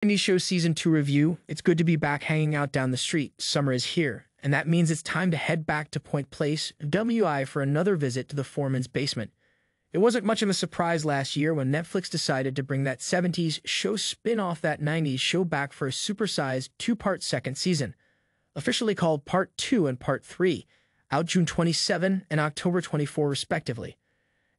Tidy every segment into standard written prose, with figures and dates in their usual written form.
90s Show Season 2 review. It's good to be back hanging out down the street. Summer is here, and that means it's time to head back to Point Place, WI, for another visit to the foreman's basement. It wasn't much of a surprise last year when Netflix decided to bring that 70s show spin-off that 90s show back for a supersized two-part second season, officially called Part 2 and Part 3, out June 27 and October 24 respectively.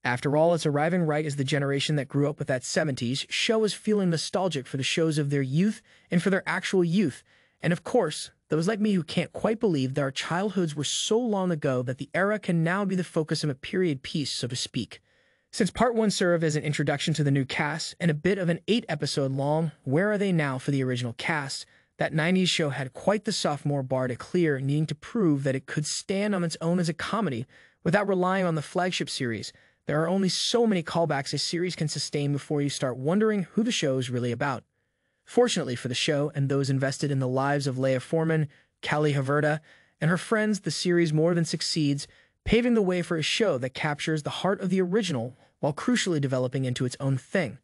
After all, it's arriving right as the generation that grew up with that 70s show is feeling nostalgic for the shows of their youth and for their actual youth. And of course, those like me who can't quite believe that our childhoods were so long ago that the era can now be the focus of a period piece, so to speak. Since Part 1 served as an introduction to the new cast and a bit of an 8-episode long Where Are They Now for the original cast, that 90s show had quite the sophomore bar to clear, needing to prove that it could stand on its own as a comedy without relying on the flagship series. There are only so many callbacks a series can sustain before you start wondering who the show is really about. Fortunately for the show and those invested in the lives of Leah Foreman, Callie Haverda, and her friends, the series more than succeeds, paving the way for a show that captures the heart of the original while crucially developing into its own thing.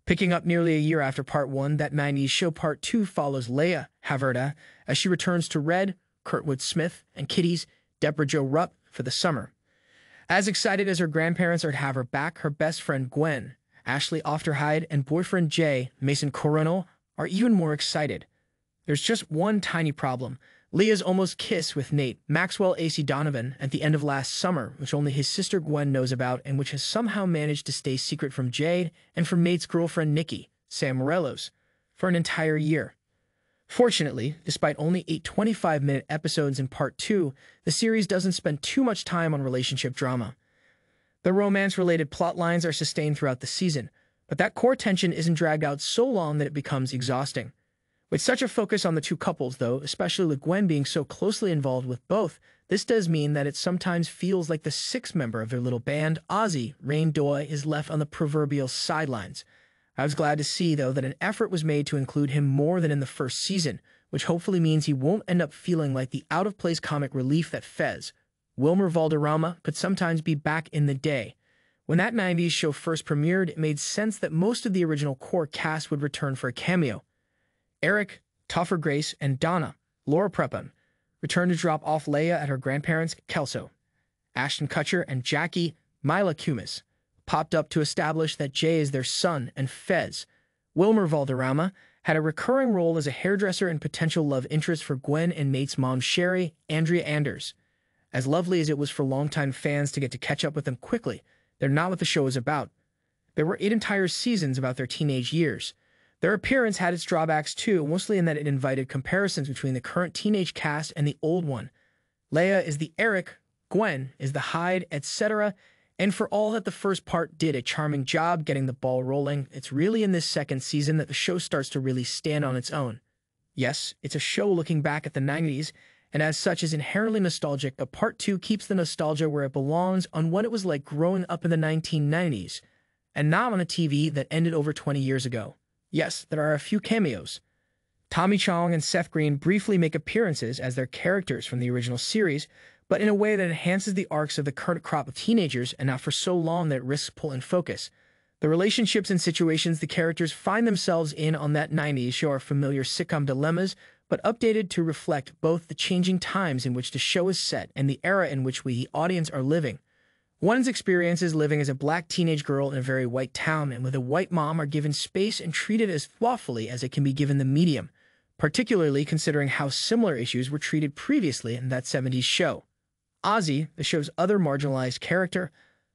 Picking up nearly a year after Part 1, that 90s show Part 2 follows Leah Haverda as she returns to Red, Kurtwood Smith, and Kitty's Deborah Jo Rupp for the summer. As excited as her grandparents are to have her back, her best friend Gwen, Ashley Ofterhide, and boyfriend Jay, Mason Coronel, are even more excited. There's just one tiny problem. Leah's almost kiss with Nate Maxwell A.C. Donovan at the end of last summer, which only his sister Gwen knows about and which has somehow managed to stay secret from Jade and from Nate's girlfriend Nikki, Sam Morelos, for an entire year. Fortunately, despite only 8 25-minute episodes in Part 2, the series doesn't spend too much time on relationship drama. The romance-related plot lines are sustained throughout the season, but that core tension isn't dragged out so long that it becomes exhausting. With such a focus on the two couples, though, especially with Gwen being so closely involved with both, this does mean that it sometimes feels like the sixth member of their little band, Ozzy, Rain Doy, is left on the proverbial sidelines. I was glad to see, though, that an effort was made to include him more than in the first season, which hopefully means he won't end up feeling like the out-of-place comic relief that Fez, Wilmer Valderrama, could sometimes be back in the day. When that 90s show first premiered, it made sense that most of the original core cast would return for a cameo. Eric, Topher Grace, and Donna, Laura Prepon, returned to drop off Leia at her grandparents' Kelso. Ashton Kutcher and Jackie, Mila Kunis, popped up to establish that Jay is their son, and Fez, Wilmer Valderrama, had a recurring role as a hairdresser and potential love interest for Gwen and Nate's mom Sherry, Andrea Anders. As lovely as it was for longtime fans to get to catch up with them quickly, they're not what the show is about. There were 8 entire seasons about their teenage years. Their appearance had its drawbacks too, mostly in that it invited comparisons between the current teenage cast and the old one. Leia is the Eric, Gwen is the Hyde, etc., and for all that the first part did a charming job getting the ball rolling, it's really in this second season that the show starts to really stand on its own. Yes, it's a show looking back at the 90s, and as such is inherently nostalgic, but Part 2 keeps the nostalgia where it belongs on what it was like growing up in the 1990s, and not on a TV that ended over 20 years ago. Yes, there are a few cameos. Tommy Chong and Seth Green briefly make appearances as their characters from the original series, but in a way that enhances the arcs of the current crop of teenagers and not for so long that it risks pulling focus. The relationships and situations the characters find themselves in on that 90s show are familiar sitcom dilemmas, but updated to reflect both the changing times in which the show is set and the era in which we, the audience, are living. One's experiences living as a black teenage girl in a very white town and with a white mom are given space and treated as thoughtfully as it can be given the medium, particularly considering how similar issues were treated previously in that 70s show. Ozzy, the show's other marginalized character,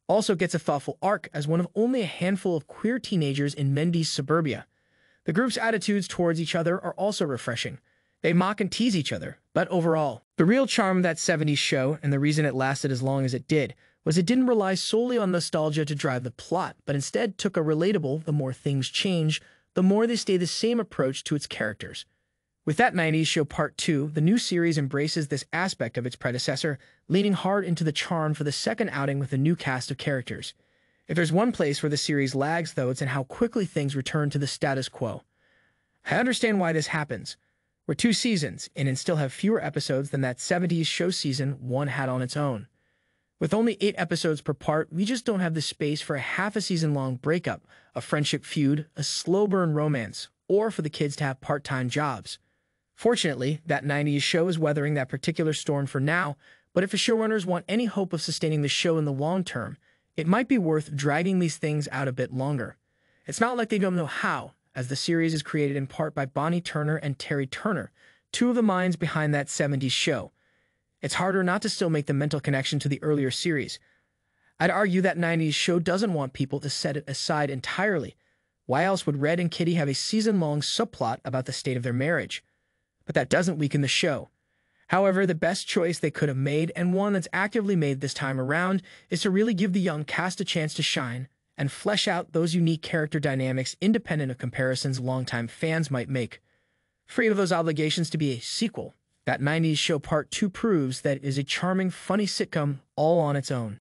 also gets a thoughtful arc as one of only a handful of queer teenagers in Mendy's suburbia. The group's attitudes towards each other are also refreshing. They mock and tease each other, but overall, the real charm of that 70s show, and the reason it lasted as long as it did, was it didn't rely solely on nostalgia to drive the plot, but instead took a relatable, the more things change, the more they stay the same approach to its characters. With that 90s show Part 2, the new series embraces this aspect of its predecessor, leaning hard into the charm for the second outing with a new cast of characters. If there's one place where the series lags, though, it's in how quickly things return to the status quo. I understand why this happens. We're 2 seasons in and still have fewer episodes than that 70s show season 1 had on its own. With only 8 episodes per part, we just don't have the space for a half a season-long breakup, a friendship feud, a slow-burn romance, or for the kids to have part-time jobs. Fortunately, that 90s show is weathering that particular storm for now, but if the showrunners want any hope of sustaining the show in the long term, it might be worth dragging these things out a bit longer. It's not like they don't know how, as the series is created in part by Bonnie Turner and Terry Turner, two of the minds behind that 70s show. It's harder not to still make the mental connection to the earlier series. I'd argue that 90s show doesn't want people to set it aside entirely. Why else would Red and Kitty have a season-long subplot about the state of their marriage? But that doesn't weaken the show. However, the best choice they could have made, and one that's actively made this time around, is to really give the young cast a chance to shine and flesh out those unique character dynamics independent of comparisons longtime fans might make. Free of those obligations to be a sequel, that 90s show Part 2 proves that it is a charming, funny sitcom all on its own.